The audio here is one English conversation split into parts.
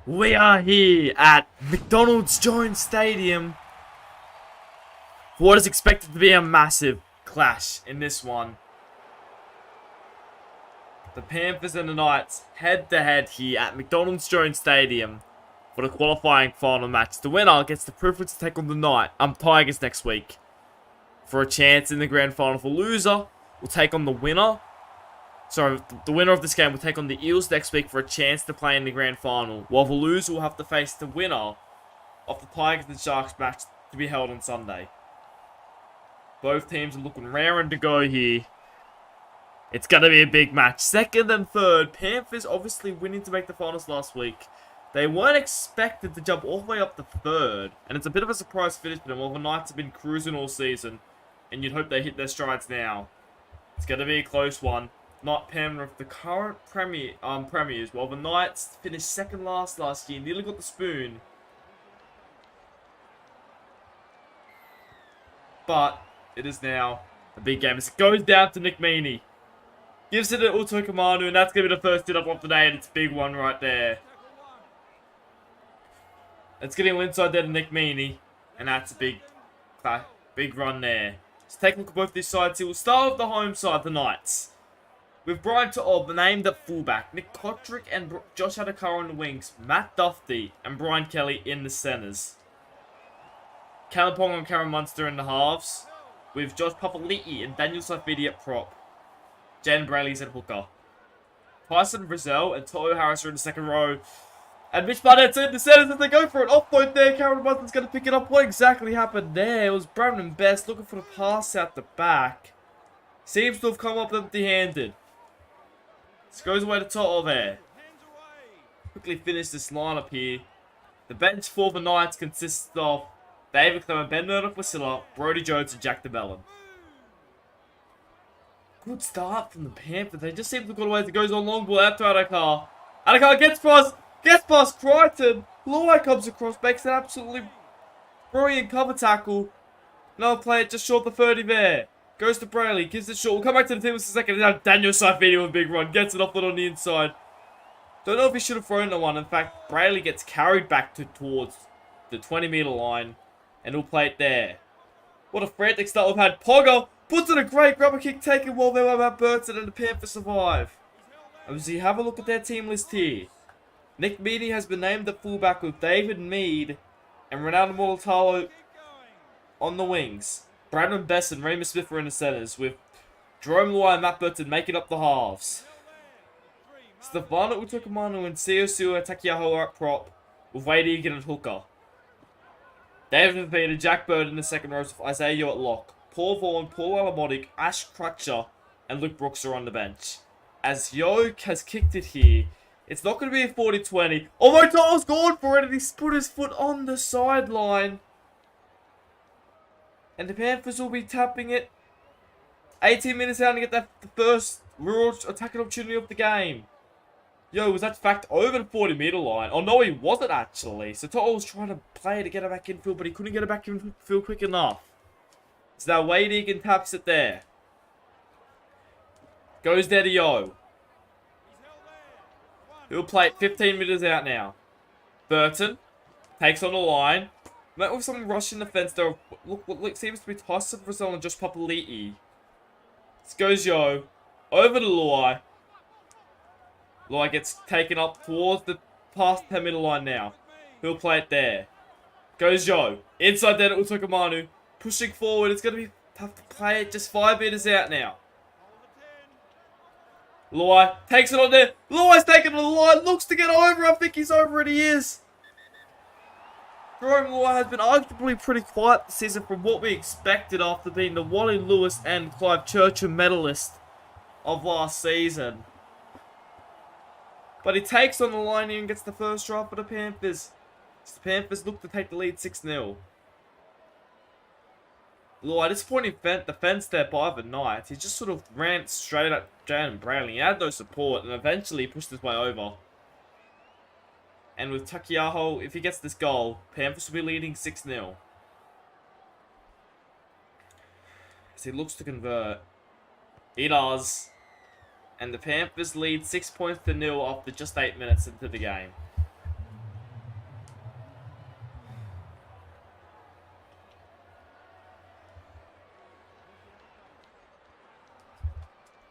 We are here at McDonald's Joint Stadium for what is expected to be a massive clash in this one. The Panthers and the Knights head to head here at McDonald's Joint Stadium for the qualifying final match. The winner gets the privilege to take on the Tigers next week for a chance in the grand final. The loser will take on the winner. So, the winner of this game will take on the Eels next week for a chance to play in the grand final, while the loser will have to face the winner of the Tigers and Sharks match to be held on Sunday. Both teams are looking raring to go here. It's going to be a big match. Second and third, Panthers obviously winning to make the finals last week. They weren't expected to jump all the way up to third, and it's a bit of a surprise finish for them, while the Knights have been cruising all season, and you'd hope they hit their strides now. It's going to be a close one. Not Penrith of the current premiers, while the Knights finished second last year, nearly got the spoon. But it is now a big game. It goes down to Nick Meaney. Gives it to Auto Commando, and that's going to be the first hit up of the day, and it's a big one right there. It's getting inside there to Nick Meaney, and that's a big run there. Let's take a look at both these sides here. We'll start with the home side, the Knights. With Brian Ta'ob named at fullback, Nick Kotrick and Josh Adokar on the wings, Matt Duffy and Brian Kelly in the centres. Callum Pong and Karen Munster in the halves, with Josh Papali'i and Daniel Saifidi at prop. Jan Brayley's at hooker. Tyson Brazell and To'o Harris are in the second row. And Mitch Barnett's in the centres as they go for an offload there. Karen Munster's going to pick it up. What exactly happened there? It was Brandon Best looking for the pass out the back. Seems to have come up empty-handed. This goes away to Toto there. Quickly finish this lineup here. The bench for the Knights consists of David Clement, Ben Murdoch-Wasilla, Brodie Jones, and Jack DeBellin. Good start from the Panthers. They just seem to have got away as it goes on. Long ball out to Adokar. Adokar gets past Crichton. Luai comes across, makes an absolutely brilliant cover tackle. Another player just short the 30 there. Goes to Brayley, gives it short. We'll come back to the team in a second. Now Daniel Saifidi with a big run. Gets it off it on the inside. Don't know if he should have thrown the one. In fact, Brayley gets carried back towards the 20-metre line. And he'll play it there. What a frantic start we've had. Pogger puts in a great grubber kick taken while they were about Burton, and the Panthers survive. As you have a look at their team list here. Nick Meaney has been named at fullback with David Mead and Ronaldo Molatalo on the wings. Brandon Best and Raymond Smith are in the centres, with Jerome Luai and Matt Burton making up the halves. Stefano Utokumanu and Siosua Takiaho are at prop, with Wade Egan at hooker. David Vavine and Jack Bird in the second rows, with Isaiah Yeo at lock. Paul Vaughan, Paul Alamotic, Ash Crutcher, and Luke Brooks are on the bench. As Yoke has kicked it here, it's not going to be a 40-20. Although Toto's gone for it, and he's put his foot on the sideline. And the Panthers will be tapping it 18 minutes out to get the first real attacking opportunity of the game. Yo, was that fact over the 40-metre line? Oh, no, he wasn't actually. So Toto was trying to play to get it back infield, but he couldn't get it back infield quick enough. So now Wade Egan taps it there. Goes there to Yo. He'll play it 15 metres out now. Burton takes on the line. Met with some rushing the fence there. Look, seems to be Tyson Brazell and Josh Papali'i. This goes Yo. Over to Luai. Luai gets taken up towards the past 10-metre line now. He'll play it there. Goes Yo. Inside there to Utokumanu. Pushing forward. It's going to be tough to play it just 5 metres out now. Luai takes it on there. Luai's taking it on the line. Looks to get over. I think he's over and he is. Jerome Luai has been arguably pretty quiet this season from what we expected after being the Wally Lewis and Clive Churchill medalist of last season. But he takes on the line here and gets the first try for the Panthers. The Panthers look to take the lead 6-0. Luai, disappointing defense there by the Knights. He just sort of ran straight at Jan Brayley. He had no support and eventually pushed his way over. And with Takiaho, if he gets this goal, Panthers will be leading 6-0. As he looks to convert. He does. And the Panthers lead 6 points to nil after just 8 minutes into the game.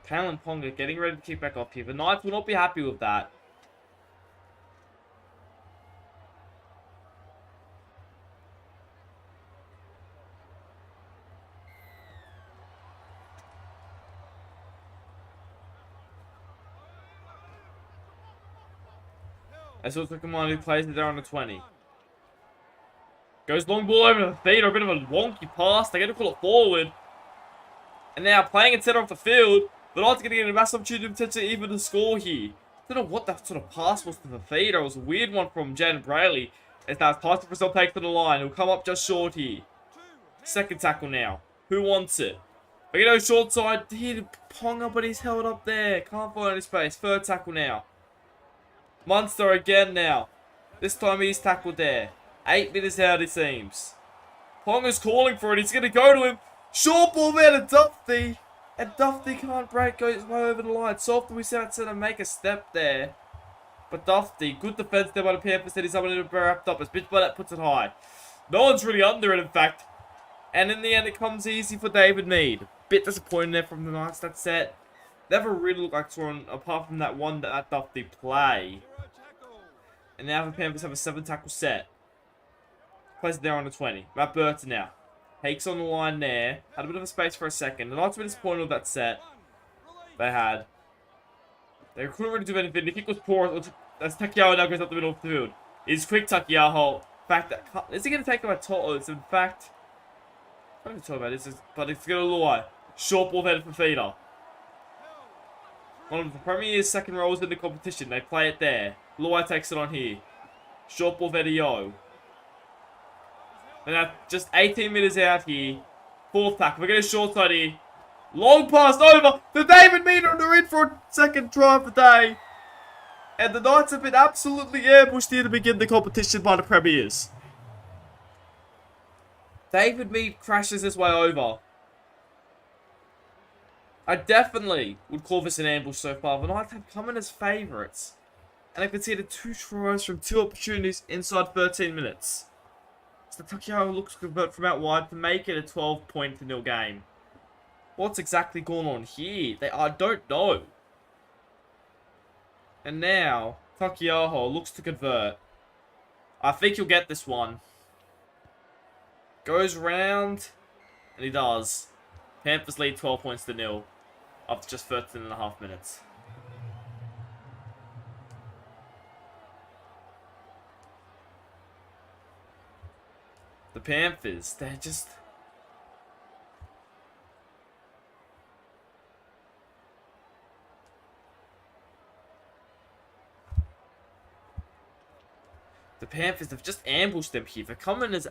Kalen Ponga getting ready to kick back off here. The Knights will not be happy with that. As well as Pokemon who plays it there on the 20. Goes long ball over to the feet, or a bit of a wonky pass. They're going to call it forward. And now playing it center off the field. The Knights are going to get a massive opportunity to potentially even the score here. I don't know what that sort of pass was to the feet. It was a weird one from Jaden Brayley. As that pass to Brazil takes to the line. He'll come up just short here. Second tackle now. Who wants it? We go short side here to Ponga, but he's held up there. Can't find any space. Third tackle now. Munster again now. This time he's tackled there. 8 minutes out it seems. Ponga's calling for it. He's going to go to him. Short ball there to Duffy. And Duffy can't break. Goes way over the line. Soft we see out to make a step there. But Duffy, good defense there by the Panthers. He's able to be wrapped up as Bitch Burnett puts it high. No one's really under it in fact. And in the end it comes easy for David Mead. Bit disappointing there from the Knights that set. Never really looked like scoring apart from that one that Duffy play. And now the Panthers have a 7 tackle set. Plays it there on the 20. Matt Burton now. Hakes on the line there. Had a bit of a space for a second. The Knights were disappointed with that set. They had. They couldn't really do anything. The kick was poor. As Takiyaho now goes up the middle of the field. He's quick Takiyaho. In fact, is he going to take him at Toto? It's in fact. I don't know talk about this, but it's going to lie. Short ball headed for feeder. One of the Premier's second rows in the competition. They play it there. Luai takes it on here. Short ball there to Yo. And now just 18 minutes out here. Fourth tackle. We're getting a short side here. Long pass over to David Mead, and they're in for a second try of the day. And the Knights have been absolutely ambushed here to begin the competition by the Premiers. David Mead crashes his way over. I definitely would call this an ambush so far. The Knights have come in as favourites. And they've conceded 2 tries from 2 opportunities inside 13 minutes. So Takiyaho looks to convert from out wide to make it a 12-point-0 game. What's exactly going on here? I don't know. And now, Takiyaho looks to convert. I think he'll get this one. Goes round, and he does. Panthers lead 12 points to 0 after just 13.5 minutes. The Panthers, they're just... The Panthers have just ambushed them here. They're coming as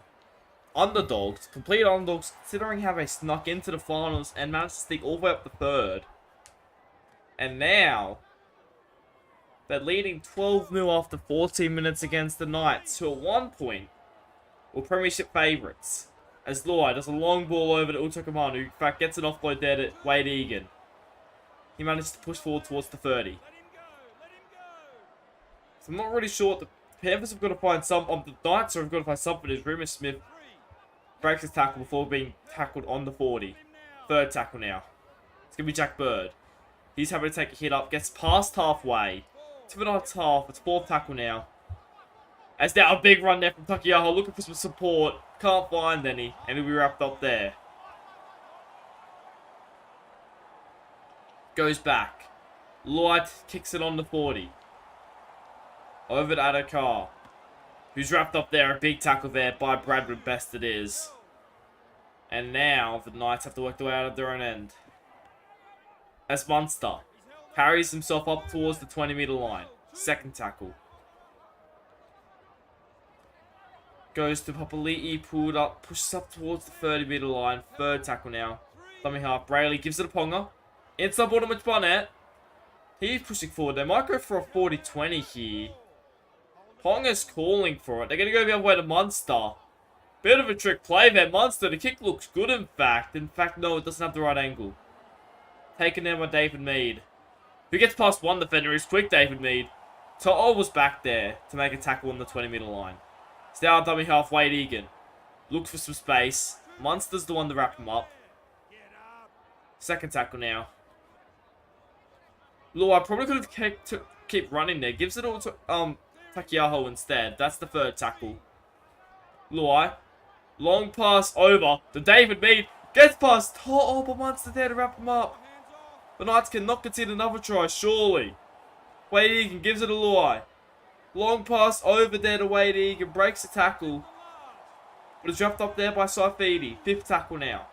underdogs, complete underdogs, considering how they snuck into the finals and managed to sneak all the way up the third. And now, they're leading 12-0 after 14 minutes against the Knights, who at one point were Premiership favourites. As Luai does a long ball over to Utokamanu, who in fact gets an offload there to Wade Egan. He manages to push forward towards the 30. So I'm not really sure what the Panthers have got to find some... the Knights have got to find something as Remus Smith breaks his tackle before being tackled on the 40. Third tackle now. It's going to be Jack Bird. He's having to take a hit up. Gets past halfway. To the Knights half. It's 4th tackle now. As now a big run there from Takiyaho. Looking for some support. Can't find any. And he'll be wrapped up there. Goes back. Light kicks it on the 40. Over to Adokar. Who's wrapped up there. A big tackle there by Bradford. Best it is. And now the Knights have to work their way out of their own end. As Munster carries himself up towards the 20-meter line. Second tackle. Goes to Papali'i, pulled up, pushes up towards the 30-meter line. Third tackle now. Dummy half. Brayley gives it a Ponga. Inside ball to Mitch Barnett. He's pushing forward. They might go for a 40-20 here. Ponga's calling for it. They're going to go the other way to Munster. Bit of a trick play there. Munster, the kick looks good in fact. In fact, no, it doesn't have the right angle. Taken down by David Mead. Who gets past one defender. He's quick, David Mead. To'o was back there to make a tackle on the 20-meter line. It's now dummy half, Wade Egan. Looks for some space. Munster's the one to wrap him up. Second tackle now. Luai probably could have keep running there. Gives it all to Takiaho instead. That's the third tackle. Luai. Long pass over to David Mead. Gets past To'o, but Munster there to wrap him up. The Knights cannot concede another try, surely. Wade Egan gives it a Luai. Long pass over there to Wade Egan. Breaks the tackle. But it's dropped up there by Saifidi. Fifth tackle now.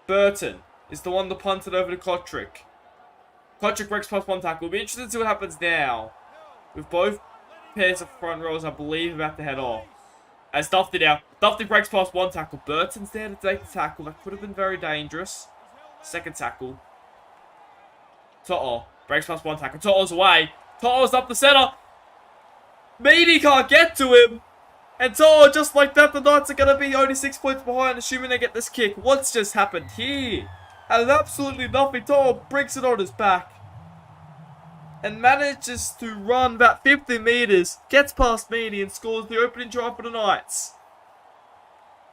Burton is the one that punted over to Kotrick. Kotrick breaks past one tackle. We'll be interested to see what happens now. With both pairs of front rows, I believe, about to head off. As Duffy now. Duffy breaks past one tackle. Burton's there to take the tackle. That could have been very dangerous. Second tackle. To'o breaks past one tackle. To'o's away. To'o's up the centre. Meany can't get to him. And To'o, just like that, the Knights are going to be only 6 points behind, assuming they get this kick. What's just happened here? And absolutely nothing. To'o brings it on his back. And manages to run about 50 metres. Gets past Meany and scores the opening try for the Knights.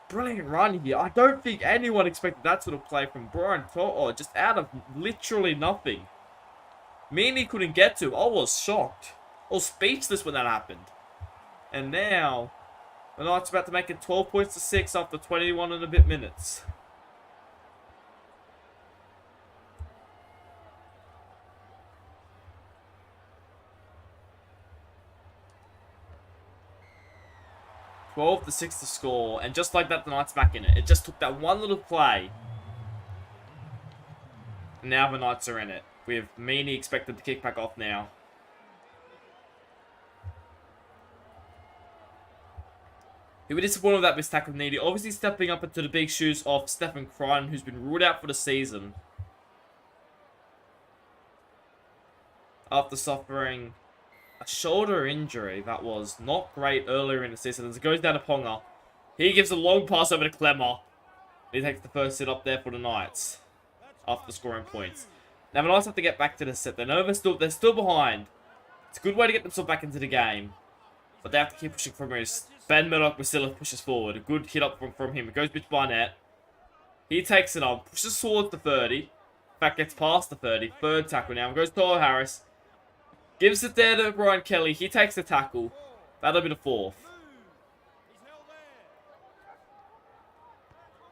Brilliant run here. I don't think anyone expected that sort of play from Brian To'o. Just out of literally nothing. Meany couldn't get to him. I was shocked. I was speechless when that happened. And now, the Knights are about to make it 12 points to 6 after 21 and a bit minutes. $12 to 6 to score, and just like that, the Knights back in it. It just took that one little play. And now the Knights are in it, with Meany expected to kick back off now. He was disappointed with that missed tackle of Needy. Obviously stepping up into the big shoes of Stephen Crichton, who's been ruled out for the season. After suffering a shoulder injury that was not great earlier in the season. As it goes down to Ponga. He gives a long pass over to Clemmer. He takes the first sit up there for the Knights. After scoring points. Now the Knights have to get back to the set. They know they're still behind. It's a good way to get themselves back into the game. But they have to keep pushing from his. Ben Murdoch-Wasilla pushes forward. A good hit up from him. It goes Mitch Barnett. He takes it on. Pushes towards the 30. In fact, gets past the 30. Third tackle now. Goes to Harris. Gives it there to Brian Kelly. He takes the tackle. That'll be the fourth.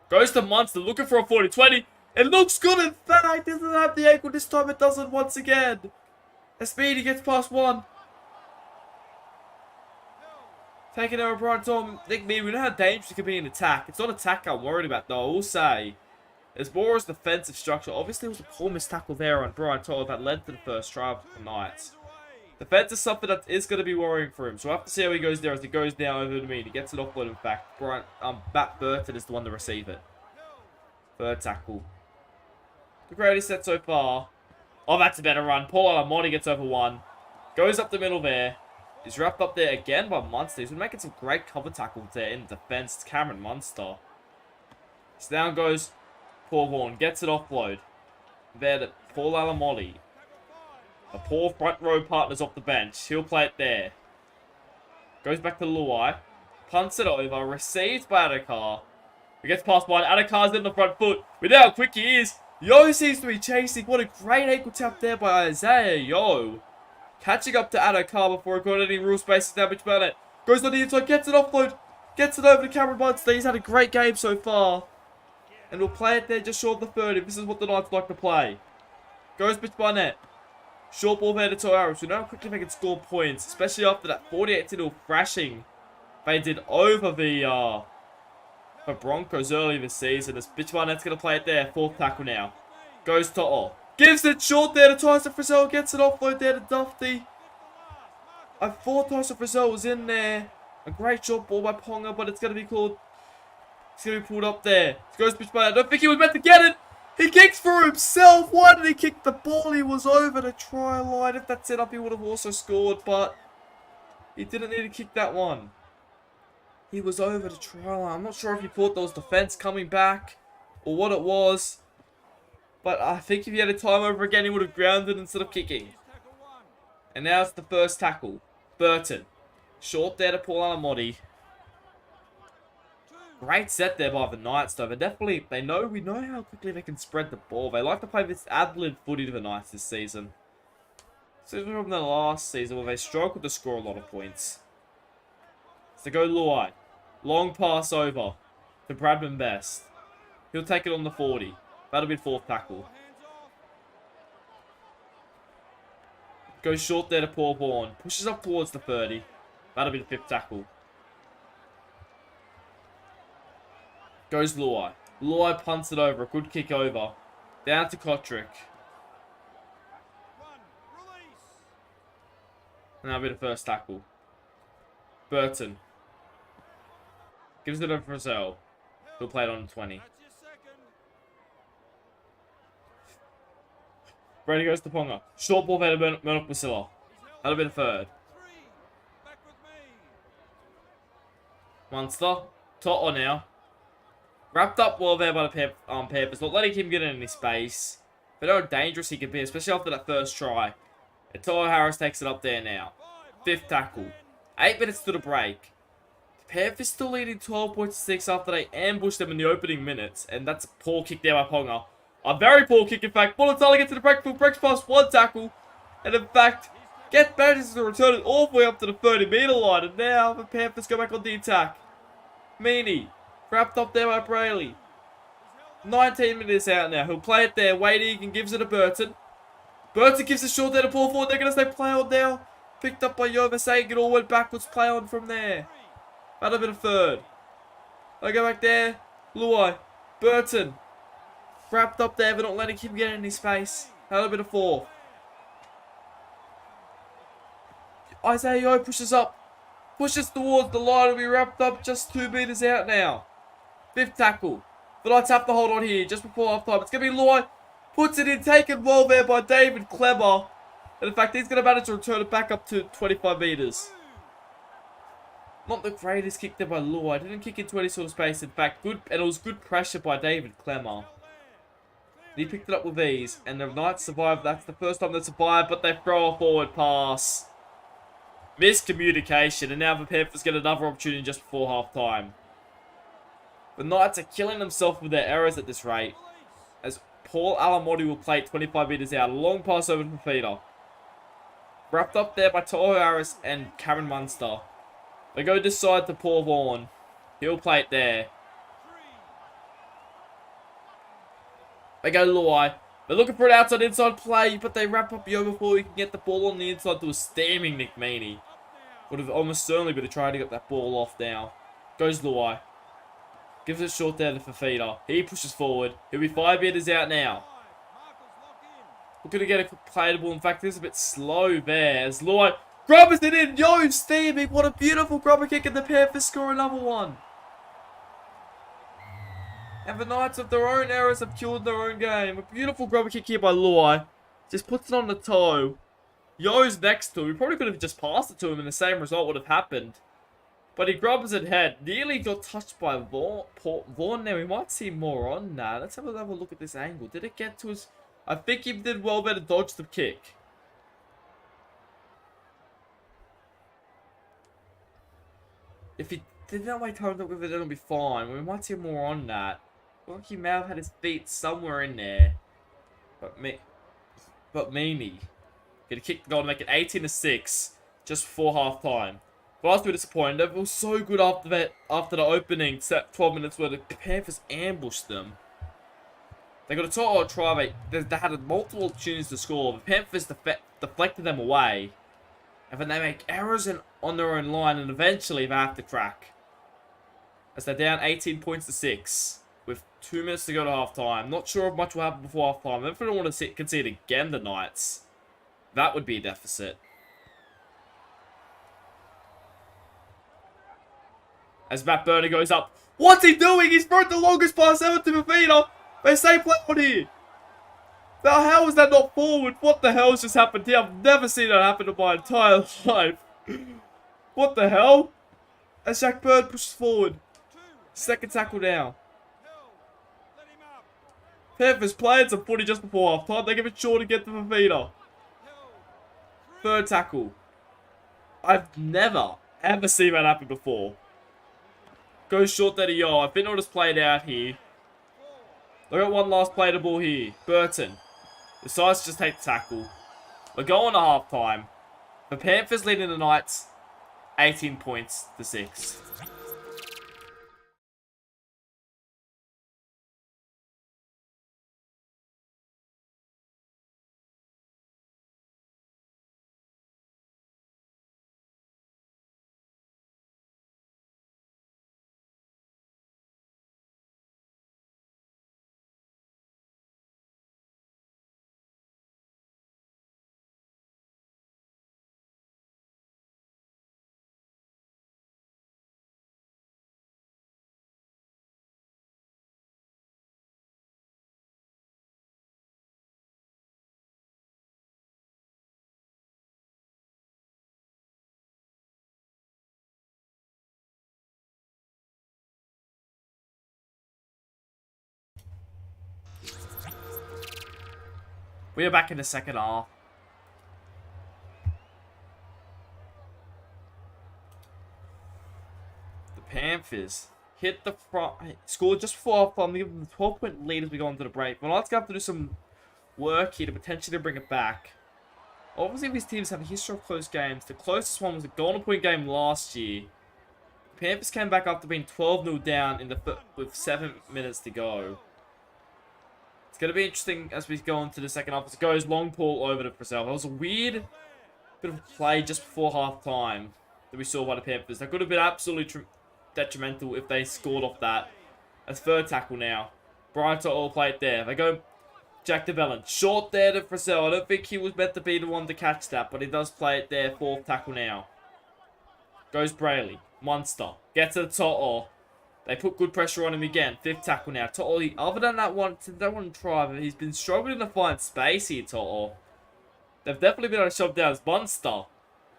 Goes to Munster. Looking for a 40-20. It looks good in fact. Doesn't have the ankle this time. It doesn't once again. As Speedy gets past one. Taking over Brian Tom. Nick me, we know how dangerous it can be in attack. It's not attack I'm worried about though, I will say. It's more as defensive structure. Obviously it was a poor missed tackle there on Brian Tom that led to the first try of the Knights. Defense is something that is going to be worrying for him. So we'll have to see how he goes there as he goes down over to me. He gets it offload in fact. Matt Burton is the one to receive it. Third tackle. The greatest set so far. Oh, that's a better run. Paul Alamotti gets over one. Goes up the middle there. He's wrapped up there again by Munster. He's been making some great cover tackles there in defense. It's Cameron Munster. So down goes Paul Vaughan. Gets it offload. There to Paul Alamotti. The poor front row partners off the bench. He'll play it there. Goes back to Luai. Punts it over. Received by Adakar. He gets past one. Adakar's in the front foot. With how quick he is. Yo seems to be chasing. What a great ankle tap there by Isaiah Yo. Catching up to Adakar before he got any real spaces damage Bennett. Goes on the inside. Gets it offload. Gets it over to Cameron Munster. He's had a great game so far. And we'll play it there just short of the 30. This is what the Knights like to play. Goes Mitch Barnett. Short ball there to To'o. We know how quickly they can score points. Especially after that 48-0 thrashing they did over the Broncos earlier this season. As Mitch Barnett's going to play it there. Fourth tackle now. Goes To'o. Gives it short there to Tyson Frizzell. Gets it offload there to Duffy. I thought Tyson Frizzell was in there. A great short ball by Ponga, but it's going to be called. It's going to be pulled up there. It goes Mitch Barnett. I don't think he was meant to get it. He kicks for himself. Why did he kick the ball? He was over the try line. If that set up, he would have also scored, but he didn't need to kick that one. He was over the try line. I'm not sure if he thought there was defense coming back or what it was. But I think if he had a time over again, he would have grounded instead of kicking. And now it's the first tackle. Burton. Short there to Paul Alamotti. Great set there by the Knights, though. We know how quickly they can spread the ball. They like to play this ad-lib footy to the Knights this season. So from the last season where they struggled to score a lot of points. So go Luai. Long pass over to Bradman Best. He'll take it on the 40. That'll be fourth tackle. Goes short there to Paul Vaughan. Pushes up towards the 30. That'll be the fifth tackle. Goes Luai. Luai punts it over. A good kick over. Down to Kotrick. And that'll be the first tackle. Burton. Gives it over for Rizal. He'll play it on the 20. Brady goes to Ponga. Short ball there to Murdoch Basila. That'll be the third. Munster. Toto now. Wrapped up well there by the Panthers. Not letting him get in any space. But how dangerous he could be, especially after that first try. And Toa Harris takes it up there now. Fifth tackle. 8 minutes to the break. The Panthers still leading 12 points to 6 after they ambushed them in the opening minutes. And that's a poor kick there by Ponga. A very poor kick, in fact. Bulatala gets to the break, breaks past one tackle. And in fact, manages to return it all the way up to the 30-metre line. And now the Panthers go back on the attack. Meany. Wrapped up there by Brayley. 19 minutes out now. He'll play it there. Waiting and gives it to Burton. Burton gives it short there to Paul Ford. They're going to stay play on now. Picked up by Yova saying it all went backwards. Play on from there. That'll be the third. They go back there. Luai. Burton. Wrapped up there, but not letting him get any space. That'll be the fourth. Isaiah Yo pushes up. Pushes towards the line. Will be wrapped up just 2 metres out now. Fifth tackle. The Knights have to hold on here just before half time. It's going to be Luai. Puts it in. Taken well there by David Clemmer. And in fact, he's going to manage to return it back up to 25 metres. Not the greatest kick there by Luai. Didn't kick into any sort of space. In fact, good, and it was good pressure by David Clemmer. He picked it up with ease. And the Knights survived. That's the first time they survived. But they throw a forward pass. Miscommunication. And now the Panthers get another opportunity just before half time. The Knights are killing themselves with their errors at this rate. As Paul Alamotti will play 25 metres out. A long pass over to Fafita. Wrapped up there by Toa Harris and Cameron Munster. They go this side to Paul Vaughan. He'll play it there. They go Luai. They're looking for an outside-inside play, but they wrap up Yo before he can get the ball on the inside to a steaming Nick Meany. Would have almost certainly been trying to get that ball off now. Goes Luai. Gives it short there to Fafita. He pushes forward. He'll be 5 metres out now. Looking to get a quick playable. In fact, this is a bit slow there. As Luai grubbers it in. Yo, steaming. What a beautiful grubber kick. And the Panthers score another one. And the Knights of their own errors have killed their own game. A beautiful grubber kick here by Luai. Just puts it on the toe. Yo's next to him. He probably could have just passed it to him and the same result would have happened. But he grubs it head. Nearly got touched by Vaughan there. We might see more on that. Let's have a look at this angle. Did it get to his... I think he did well better dodge the kick. If he did that way timed up with it, it'll be fine. We might see more on that. I think he may have had his feet somewhere in there. But Meany gonna kick the goal to make it 18-6 just before half time. But I was a bit disappointed. It was so good after the opening 12 minutes where the Panthers ambushed them. They got a total try. They had multiple opportunities to score. The Panthers deflected them away. And then they make errors on their own line. And eventually they have to crack. As they're down 18 points to 6. With 2 minutes to go to half time. Not sure if much will happen before half time. If they don't want to concede again, the Knights, that would be a deficit. As Matt Burner goes up. What's he doing? He's thrown the longest pass ever to Fafita. They say play on here. Now, how is that not forward? What the hell has just happened here? I've never seen that happen in my entire life. What the hell? As Jack Bird pushes forward. Second tackle now. Panthers playing some footy just before half time. They give it short to get to Fafita. Third tackle. I've never, ever seen that happen before. Goes short there to Yo. I think it'll just play it out here. Look at one last play the ball here. Burton decides to just take the tackle. We're going to halftime. The Panthers leading the Knights 18 points to 6. We are back in the second half. The Panthers hit the front, scored just before halftime. They give them the 12-point lead as we go into the break. But let's have to do some work here to potentially bring it back. Obviously, these teams have a history of close games. The closest one was a golden point game last year. The Panthers came back after being 12-0 down in with 7 minutes to go. It's going to be interesting as we go into the second half. It goes long ball over to Purcell. That was a weird bit of play just before half-time that we saw by the Panthers. That could have been absolutely detrimental if they scored off that. That's third tackle now. Brian all play it there. They go Jack DeBellin. Short there to Purcell. I don't think he was meant to be the one to catch that, but he does play it there. Fourth tackle now. Goes Brayley. Munster. Gets to the To'o. They put good pressure on him again. Fifth tackle now. To'o, other than that one try, he's been struggling to find space here, To'o. They've definitely been able to shove down his Munster.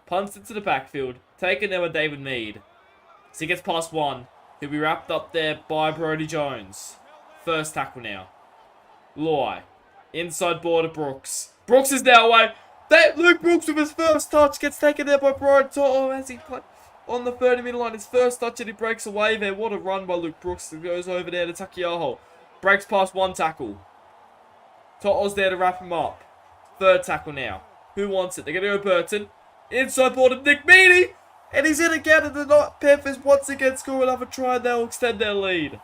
Punts into the backfield. Taken there with David Mead. So he gets past one. He'll be wrapped up there by Brodie Jones. First tackle now. Loy. Inside border Brooks. Brooks is now away. Luke Brooks with his first touch gets taken there by Brian To'o as he plays on the 30-meter line. His first touch and he breaks away there. What a run by Luke Brooks. He goes over there to Takiaho. Breaks past one tackle. To'o's there to wrap him up. Third tackle now. Who wants it? They're going to go Burton. Inside board of Nick Meaney. And he's in again. And the Panthers once again score another try. They'll extend their lead.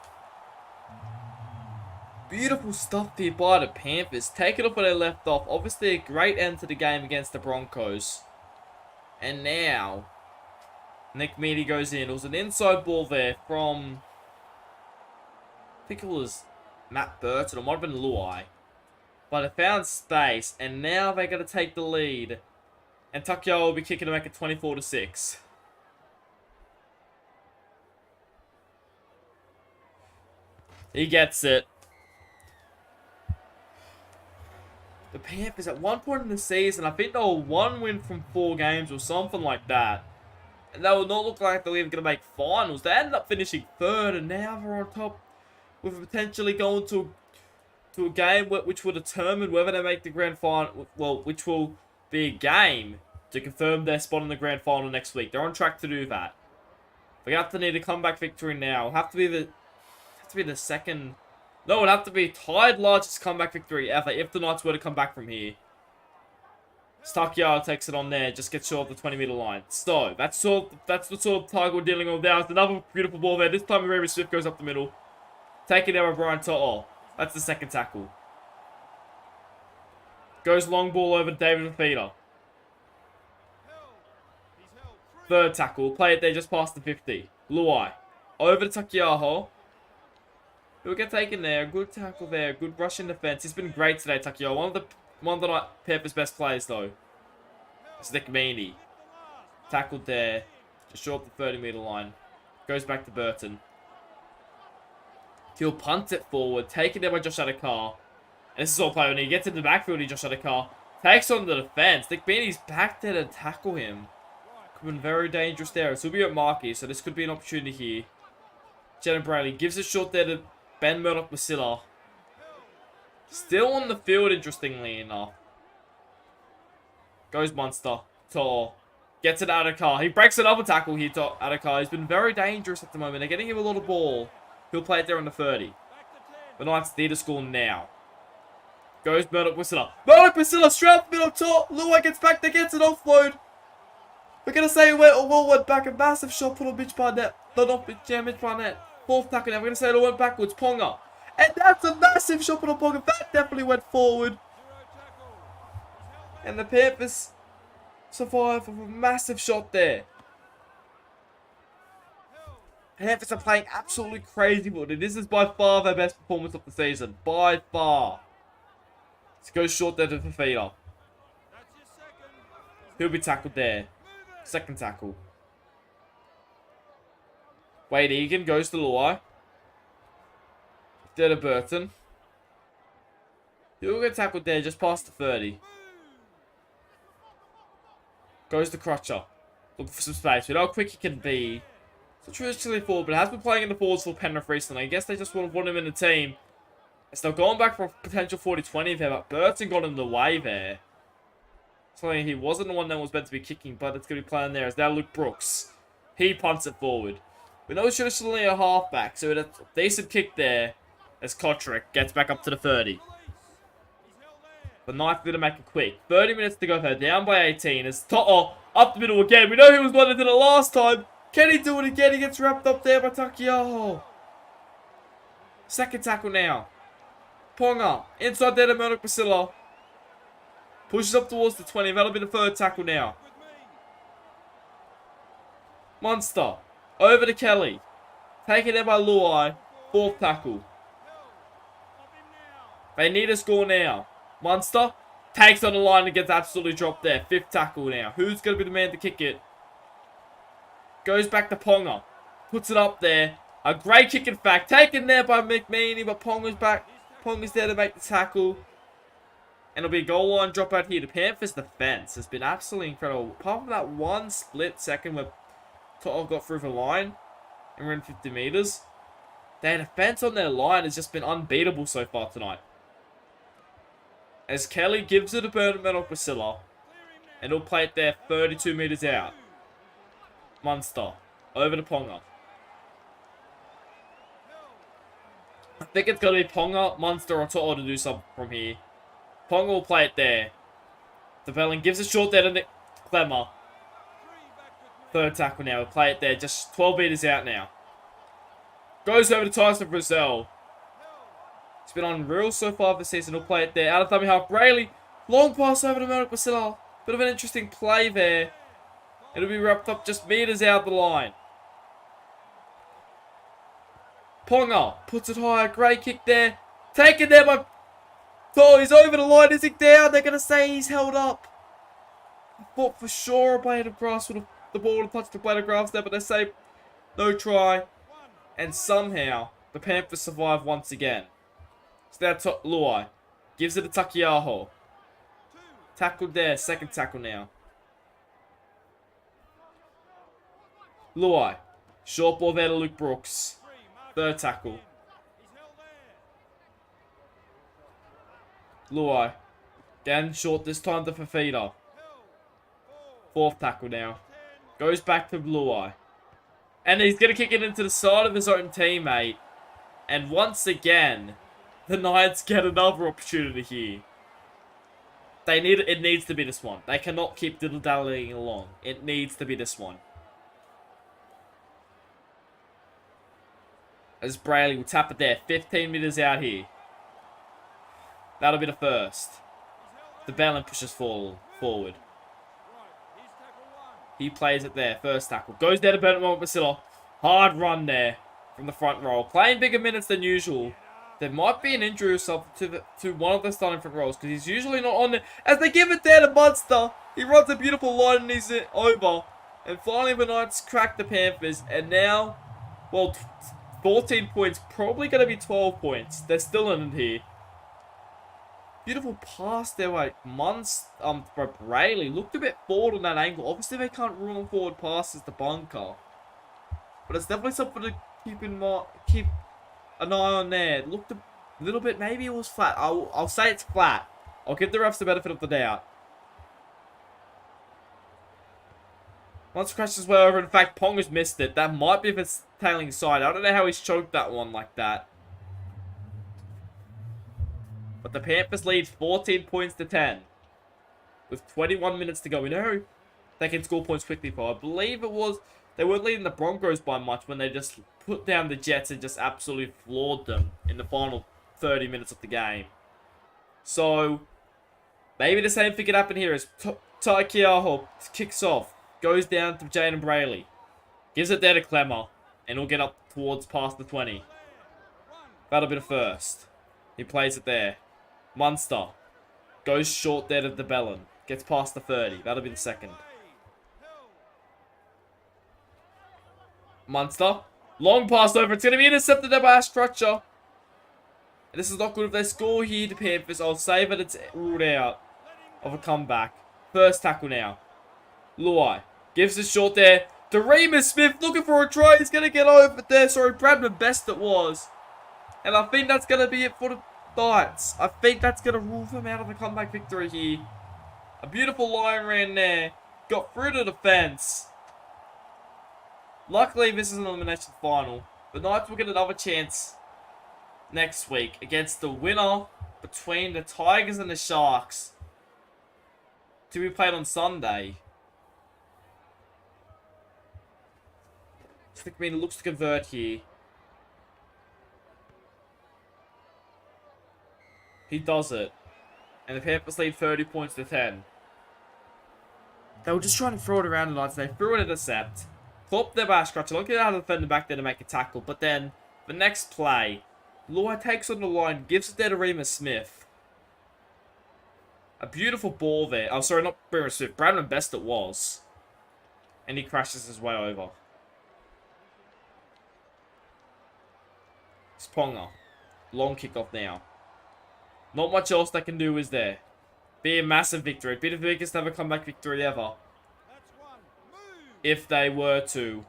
Beautiful stuff here by the Panthers. Take it off where they left off. Obviously a great end to the game against the Broncos. And now Nick Meaney goes in. It was an inside ball there from, I think it was Matt Burton or might have been Luai. But it found space, and now they're going to take the lead. And Takiao will be kicking to make it 24-6. He gets it. The Panthers, at one point in the season, I think they were 1 win from 4 games or something like that. And they will not look like they're even going to make finals. They ended up finishing 3rd, and now they're on top with potentially going to a game which will determine whether they make the grand final. Well, which will be a game to confirm their spot in the grand final next week. They're on track to do that. They have to need a comeback victory now. It'll have to be the second. No, it'll have to be tied largest comeback victory ever if the Knights were to come back from here. Stakyard takes it on there, just gets short of the 20-meter line. So, that's the sort of target we're dealing with now. It's another beautiful ball there. This time, Raven Swift goes up the middle. Taken there by Brian To'o. That's the second tackle. Goes long ball over to David Fafita. Third tackle. Play it there just past the 50. Luai. Over to Takiaho. He'll get taken there. Good tackle there. Good rush in defense. He's been great today, Takiaho. One of the Panthers' best players, though. It's Nick Meaney. Tackled there. Just short of the 30-meter line. Goes back to Burton. He'll punt it forward. Taken there by Josh Adokar. And this is all play when he gets into the backfield. Josh Adokar takes on the defense. Nick Meaney's back there to tackle him. Could have been very dangerous there. It's will be at Markey, so this could be an opportunity here. Jenna Bradley gives it short there to Ben Murdoch-Masila. Still on the field, interestingly enough. Goes Munster. Tor. Gets it out of car. He breaks another tackle here to out of car. He's been very dangerous at the moment. They're getting him a lot of ball. He'll play it there on the 30. The Knights need to score now. Goes Murdoch Whistler. Murdoch Whistler straight up middle top. Luai gets back there, gets an offload. We're going to say it went back. A massive shot put on Mitch Barnett. No, not Mitch, yeah, Mitch Barnett. Fourth tackle now. We're going to say it all went backwards. Ponga. And that's a massive shot put on Ponga. That definitely went forward. And the Panthers survive with a massive shot there. Panthers are playing absolutely crazy footy. This is by far their best performance of the season. By far. Let's go short there to Fafita. He'll be tackled there. Second tackle. Wade Egan goes to Luai. There to Burton. He'll get tackled there just past the 30. Goes to Crutcher. Looking for some space. We know how quick he can be. So traditionally forward, but has been playing in the forwards for Penrith recently. I guess they just want him in the team. It's still going back for a potential 40-20 there, but Burton got in the way there. So he wasn't the one that was meant to be kicking, but it's going to be playing there. It's now Luke Brooks. He punts it forward. We know it's traditionally a halfback, so it's a decent kick there as Kotrick gets back up to the 30. The Knights need to make it quick. 30 minutes to go. They're down by 18. It's Toto up the middle again. We know he was one that did it last time. Can he do it again? He gets wrapped up there by Takiaho. Second tackle now. Ponga. Inside there to Murdoch Basila. Pushes up towards the 20. That'll be the third tackle now. Munster. Over to Kelly. Taken there by Luai. Fourth tackle. They need a score now. Munster takes on the line and gets absolutely dropped there. Fifth tackle now. Who's going to be the man to kick it? Goes back to Ponga. Puts it up there. A great kick, in fact. Taken there by McMeany, but Ponga's back. Ponga's there to make the tackle. And it'll be a goal line drop out here. The Panthers' defense has been absolutely incredible. Apart from that one split second where Toto got through the line and ran 50 meters, their defense on their line has just been unbeatable so far tonight. As Kelly gives it a burn metal Priscilla, and he'll play it there 32 meters out. Munster over to Ponga. I think it's going to be Ponga, Munster, or Toto to do something from here. Ponga will play it there. The Belling gives it short there to Nick Clemmer. Third tackle now. We'll play it there. Just 12 meters out now. Goes over to Tyson Brazil. It's been unreal so far this season. He'll play it there. Out of dummy half. Brayley. Long pass over to Murdoch Basila. Bit of an interesting play there. It'll be wrapped up just meters out the line. Ponga puts it higher. Great kick there. Taken there by... Oh, he's over the line. Is he down? They're going to say he's held up. I thought for sure a blade of grass would have... The ball would have touched the blade of grass there, but they say no try. And somehow, the Panthers survive once again. So now Luai gives it to Takiaho. Tackled there. Second tackle now. Luai. Short ball there to Luke Brooks. Third tackle. Luai. Again, short this time to Fafita. Fourth tackle now. Goes back to Luai. And he's going to kick it into the side of his own teammate. And once again, the Knights get another opportunity here. It needs to be this one. They cannot keep diddle-dallying along. It needs to be this one. As Brayley will tap it there. 15 meters out here. That'll be the first. The Bellin pushes forward. He plays it there. First tackle. Goes there to Bernard Basila. Hard run there from the front row. Playing bigger minutes than usual. There might be an injury or something to one of the starting front rows, because he's usually not on there. As they give it there to Munster. He runs a beautiful line and he's over. And finally the Knights crack the Panthers. And now, well, 14 points. Probably going to be 12 points. They're still in it here. Beautiful pass there by Brayley. Looked a bit forward on that angle. Obviously, they can't rule on forward passes to bunker. But it's definitely something to keep in mind, keep an eye on there. It looked a little bit, maybe it was flat. I'll say it's flat. I'll give the refs the benefit of the doubt. Monster crashes his way over. In fact, Pong has missed it. That might be if it's tailing side. I don't know how he's choked that one like that. But the Panthers lead 14 points to 10. With 21 minutes to go. We know they can score points quickly for. I believe it was... They weren't leading the Broncos by much when they just put down the Jets and just absolutely floored them in the final 30 minutes of the game. So, maybe the same thing could happen here as Ty Keaho kicks off. Goes down to Jaden Brayley. Gives it there to Clemmer. And he'll get up towards past the 20. That'll be the first. He plays it there. Munster. Goes short there to DeBellin. Gets past the 30. That'll be the second. Munster. Long pass over. It's going to be intercepted there by Crutcher. And this is not good if they score here, the Panthers. I'll say that it's ruled out of a comeback. First tackle now. Luai. Gives it short there. To Remus Smith looking for a try. He's going to get over there. Sorry, Bradman Best it was. And I think that's going to be it for the Knights. I think that's going to rule them out of the comeback victory here. A beautiful line ran there. Got through the defense. Luckily, this is an elimination final. The Knights will get another chance next week against the winner between the Tigers and the Sharks to be played on Sunday. Stickman looks to convert here. He does it. And the Panthers lead 30 points to 10. They were just trying to throw it around the Knights. They threw an intercept. Clopped their bash scratcher. Look at how the defender back there to make a tackle. But then, the next play, Luai takes on the line, gives it there to Remus Smith. A beautiful ball there. Oh, sorry, not Remus Smith. Bradman Best it was. And he crashes his way over. Sponga. Long kickoff now. Not much else they can do is there. Be a massive victory. Be the biggest ever comeback victory ever. If they were to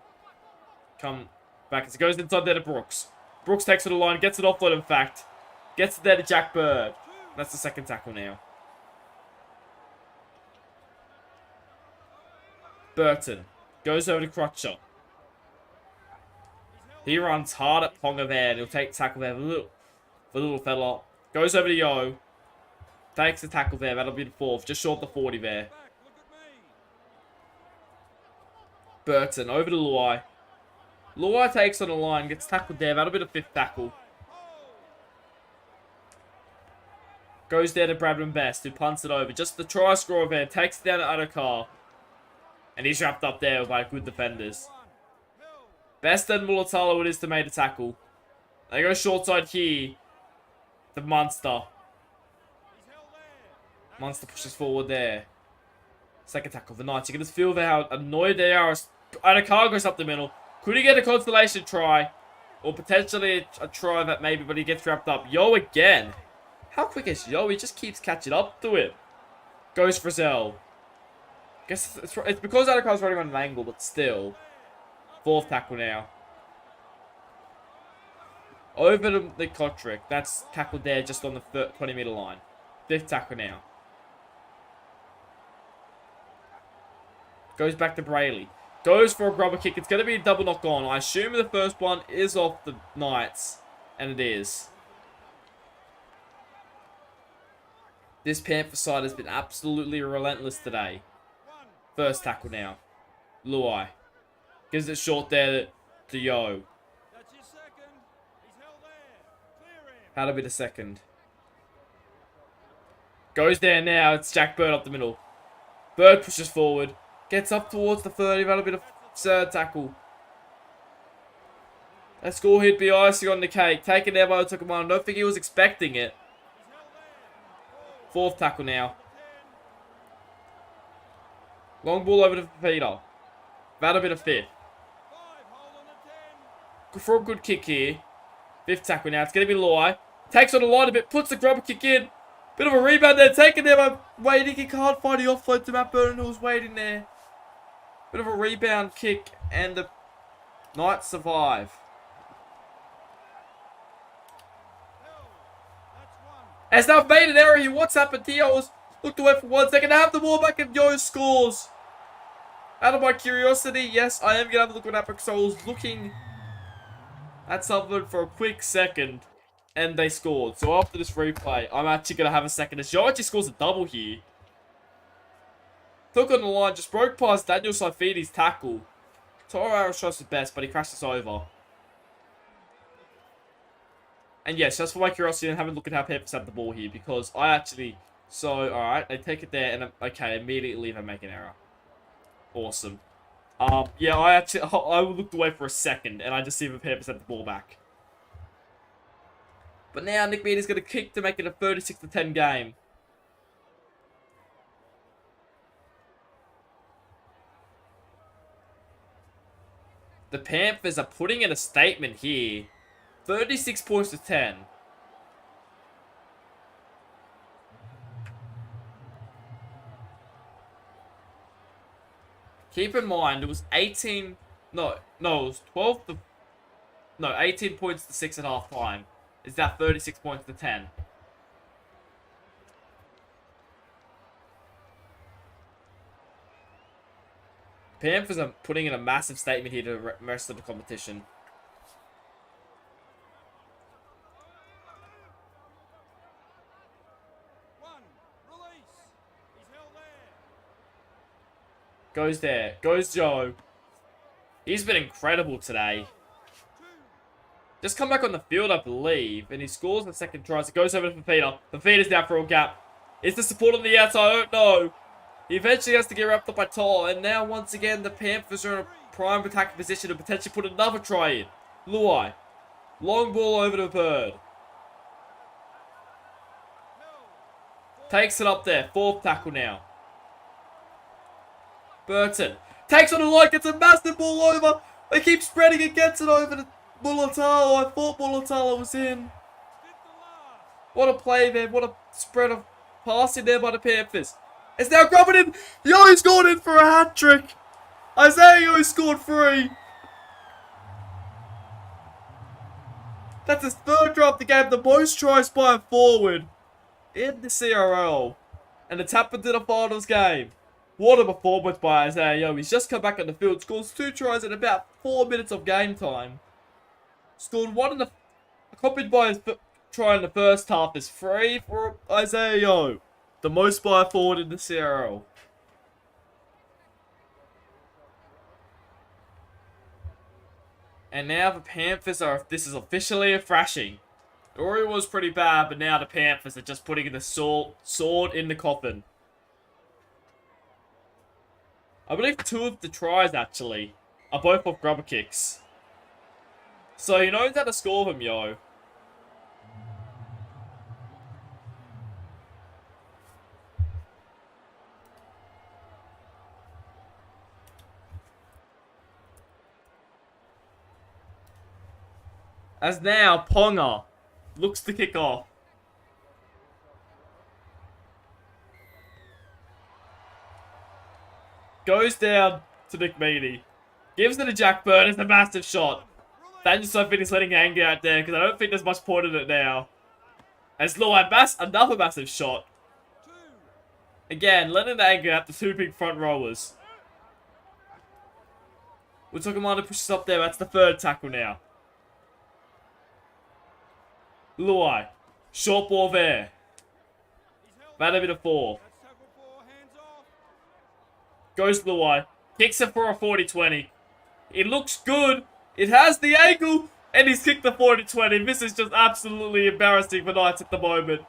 come back. As it goes inside there to Brooks. Brooks takes it to the line. Gets it offload, in fact. Gets it there to Jack Bird. That's the second tackle now. Burton. Goes over to Crutcher. He runs hard at Ponga there. And he'll take the tackle there. The little fella. Goes over to Yo. Takes the tackle there. That'll be the fourth. Just short the 40 there. Burton over to Luai. Luai takes on the line. Gets tackled there. That'll be the fifth tackle. Goes there to Bradman Best, who punts it over. Just the try scorer there. Takes it down to Adokar. And he's wrapped up there by good defenders. Best and Mulatalo it is to make a tackle. They go short side here. The Munster. Munster pushes forward there. Second tackle for the Knights. You can just feel how annoyed they are. Adokar goes up the middle. Could he get a consolation try? Or potentially a try that maybe, but he gets wrapped up. Yo again. How quick is Yo? He just keeps catching up to him. Goes for Zell. Guess it's because Adokar's running on an angle, but still. Fourth tackle now. Over to the Kotrick. That's tackled there just on the 20-meter line. Fifth tackle now. Goes back to Brayley. Goes for a grubber kick. It's going to be a double knock on. I assume the first one is off the Knights. And it is. This Panther side has been absolutely relentless today. First tackle now. Luai. Gives it short there to Yo. That'll be the second. Goes there now. It's Jack Bird up the middle. Bird pushes forward. Gets up towards the 30. That'll be the third tackle. That score hit be icing on the cake. Taken there by Otokumana. I don't think he was expecting it. Fourth tackle now. Long ball over to Peter. That'll be the fifth. For a good kick here. Fifth tackle now. It's going to be Luai. Takes on the line a bit. Puts the grubber kick in. Bit of a rebound there. Taken there by waiting. He can't find the offload to Matt Burton, who's waiting there. Bit of a rebound kick. And the Knights survive. As they've made an error here. What's happened here? I was looked away for 1 second. They have the ball back and Yo scores. Out of my curiosity, yes, I am going to have a look at that because I was looking at something for a quick second. And they scored. So after this replay, I'm actually going to have a second. As Joe actually scores a double here. Took on the line, just broke past Daniel Saifidi's tackle. Toro Harris tries his best, but he crashed us over. And yes, just for my curiosity, and have a look at how Panthers have the ball here. Because I actually... So, alright, they take it there, and okay, immediately they make an error. Awesome. Yeah, I looked away for a second, and I just see if the Panthers have the ball back. But now Nick Meady's going to kick to make it a 36-10 game. The Panthers are putting in a statement here. 36 points to 10. Keep in mind, it was 18... No, it was 12 to... No, 18 points to 6 at half time. Is that 36 points to 10? Panthers are putting in a massive statement here to the rest of the competition. Goes there. Goes Joe. He's been incredible today. Just come back on the field, I believe. And he scores the second try. So it goes over to Fafita. Fafita's down for a gap. Is the support on the outside? I don't know. He eventually has to get wrapped up by Toll. And now, once again, the Panthers are in a prime attacking position to potentially put another try in. Luai. Long ball over to Bird. Takes it up there. Fourth tackle now. Burton. Takes on the line. Gets a massive ball over. They keep spreading it. Gets it over to Mulatalo. I thought Mulatalo was in. What a play there. What a spread of passing there by the Panthers. It's now grabbing in. Yo's gone in for a hat-trick. Isaiah Yo scored 3. That's his third try of the game. The most tries by a forward in the CRL. And it's happened in a finals game. What a performance by Isaiah Yo. He's just come back on the field. Scores 2 tries in about 4 minutes of game time. Scored 1 in the... Accompanied by his try in the first half is 3 for Isaiah Yo. The most by a forward in the CRL. And now the Panthers are... This is officially a thrashing. The Orioles was pretty bad, but now the Panthers are just putting the sword in the coffin. I believe 2 of the tries, actually, are both off grubber kicks. So he knows how to score them, Yo. As now, Ponga looks to kick off. Goes down to Nick Meaney. Gives it to Jack Bird. It's a massive shot. Daniel Sofini's letting anger out there because I don't think there's much point in it now. As Luai Bass, another massive shot. Again, letting the anger out the 2 big front rowers. Utokamana pushes up there. That's the 3rd tackle now. Luai. Short ball there. That'll be the 4. Goes Luai. Kicks it for a 40-20. It looks good. It has the angle. And he's kicked the 40-20. This is just absolutely embarrassing for Knights at the moment.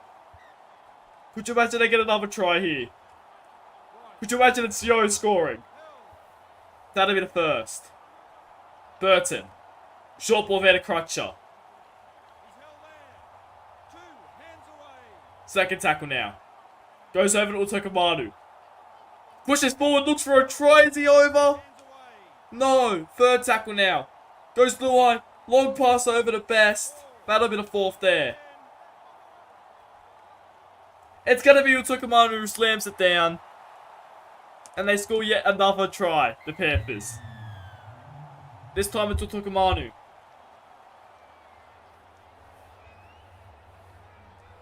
Could you imagine they get another try here? Could you imagine it's Yo scoring? That'll be the 1st. Burton. Short ball there to Crutcher. 2nd tackle now. Goes over to Utokamanu. Pushes forward, looks for a try. Is he over? No. 3rd tackle now. Goes Luai. Long pass over to Best. That'll be the 4th there. It's going to be Utokamanu who slams it down. And they score yet another try, the Panthers. This time it's Utokamanu.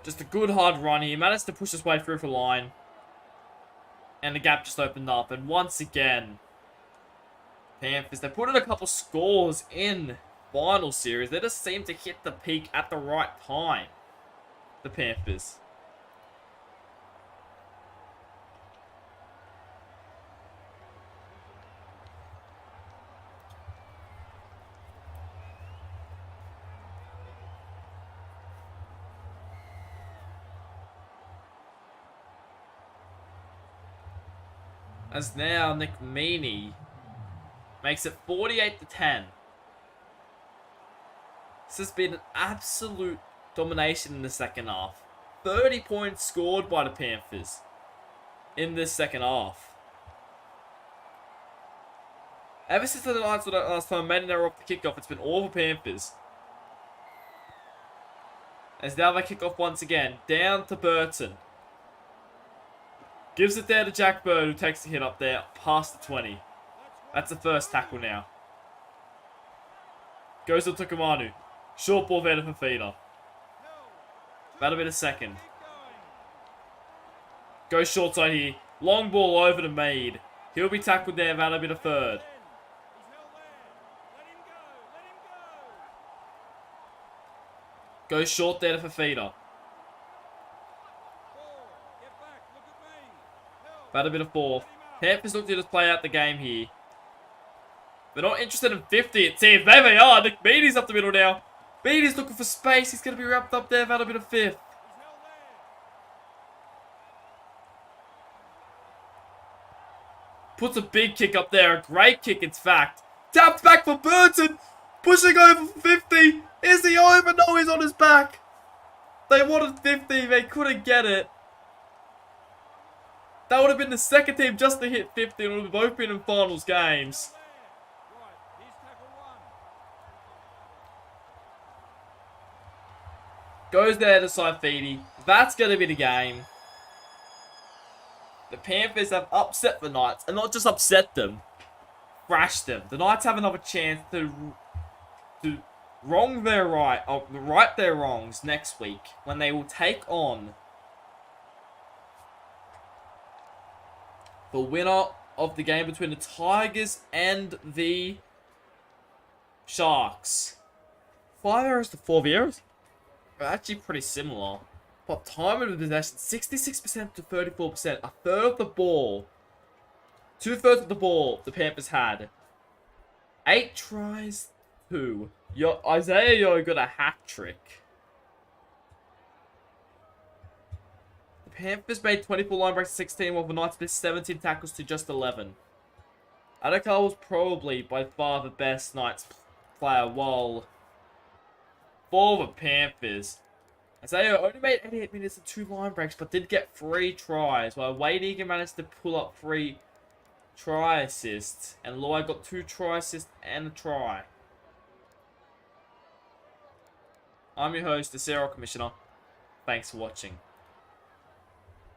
Just a good hard run here. He managed to push his way through for line. And the gap just opened up. And once again, Panthers, they put in a couple scores in final series. They just seem to hit the peak at the right time. The Panthers. As now Nick Meaney makes it 48-10. This has been an absolute domination in the second half. 30 points scored by the Panthers in this second half. Ever since the Knights were that last time made an error off the kickoff, it's been all the Panthers. As now they kick off once again, down to Burton. Gives it there to Jack Bird, who takes the hit up there, past the 20. That's the first tackle now. Goes to Tukumanu. Short ball there to Fafita. That'll be the second. Goes short side here. Long ball over to Maid. He'll be tackled there, that'll be the third. Goes short there to Fafita. That'll be the fourth. Panthers look to just play out the game here. They're not interested in 50, it seems. There they are. Nick Beatty's up the middle now. Beatty's looking for space. He's going to be wrapped up there. That'll be the fifth. Puts a big kick up there. A great kick, in fact. Tapped back for Burton. Pushing over for 50. Is he over? No, he's on his back. They wanted 50. They couldn't get it. That would have been the second team just to hit 50, and it would have both been in finals games. Goes there to Saifidi. That's going to be the game. The Panthers have upset the Knights, and not just upset them, thrashed them. The Knights have another chance to right their wrongs next week, when they will take on the winner of the game between the Tigers and the Sharks. 5 errors to 4 errors. They're actually pretty similar. But time of possession, 66% to 34%. A third of the ball. 2/3 of the ball the Panthers had. 8 tries, 2. Isaiah Yo got a hat trick. The Panthers made 24 line breaks to 16, while the Knights missed 17 tackles to just 11. Adakar was probably by far the best Knights player, while for the Panthers, Isaiah only made 88 minutes and 2 line breaks, but did get 3 tries, while Wade Egan managed to pull up 3 try assists, and Loy got 2 try assists and a try. I'm your host, the CRL Commissioner. Thanks for watching.